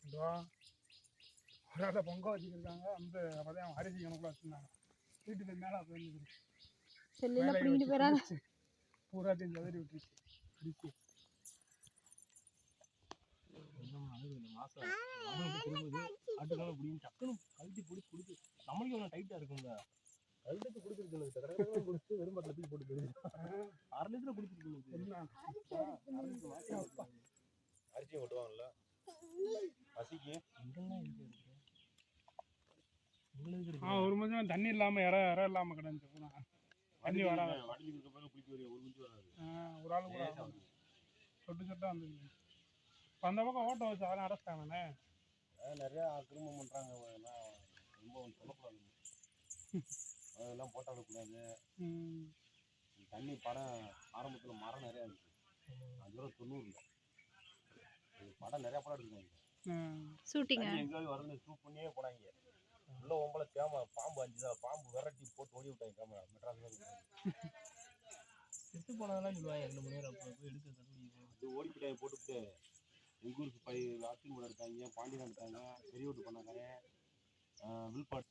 இதோ ஒரு ஆளை பொங்க வச்சுக்கிருக்காங்க. வந்து அப்போதான் அரிசி கணக்குள்ள வச்சுருந்தாங்க. வீட்டுக்கு மேலே போயிருந்து மேலே வச்சு பூராத்தையும் சதறி விட்டுருச்சு அரிசி. ஆட்டுக்கால அப்படின்னு டக்குன்னு கழட்டி பிடிச்சி கொடுத்து நம்மளுக்கு எவ்வளோ டைட்டாக இருக்குங்க. கழுத்துக்கு குடிச்சிருக்கணும் சார். கடற்கரை குடிச்சு வெறும் பாட்டில் தூக்கி போட்டு போயிருக்கு. 1/2 லிட்டர் குடிச்சிருக்கணும். அரிசியை கொட்டுவாங்கல்ல பசிக்கு ஒரு மணி தண்ணி இல்லாமல் இற இல்லாமல் கிடந்துச்சு. தண்ணி வராது. ஒரு ஆள் கூட சொட்டு சொட்டாக வந்துருக்கு. இப்போ அந்த பக்கம் ஓட்ட வச்சு அதெல்லாம் அடைச்சிட்டாங்கண்ணே. நிறையா திரும்பம் பண்ணுறாங்க. ரொம்ப சொல்லக்கூடாது. அதெல்லாம் போட்டா விடக்கூடாது. தண்ணி படம் ஆரம்பத்தில் மரம் நிறையா இருக்குது. 90 படம் நிறையா படம் எடுத்துருக்காங்க. எங்கேயாவது வரது ஷூட் பண்ணியே போனாங்க. உள்ள ஒம்பளை தேவை பாம்பு 5 பாம்பு விரட்டி போட்டு ஓடி விட்டாங்க. கேமரா மெட்ராஸ்ல செத்து போனதெல்லாம் சொல்லுவாங்க. 2 மணி நேரம் அப்போ போய் எடுக்க அது ஓடி போட்டாங்க போட்டுவிட்டு. எங்கள் ஊருக்கு ஆட்சி கூட எடுத்தாங்க. பாண்டியன் எடுத்தாங்க. பெரிய வீட்டு பண்ணாங்க. வில்பாட்டு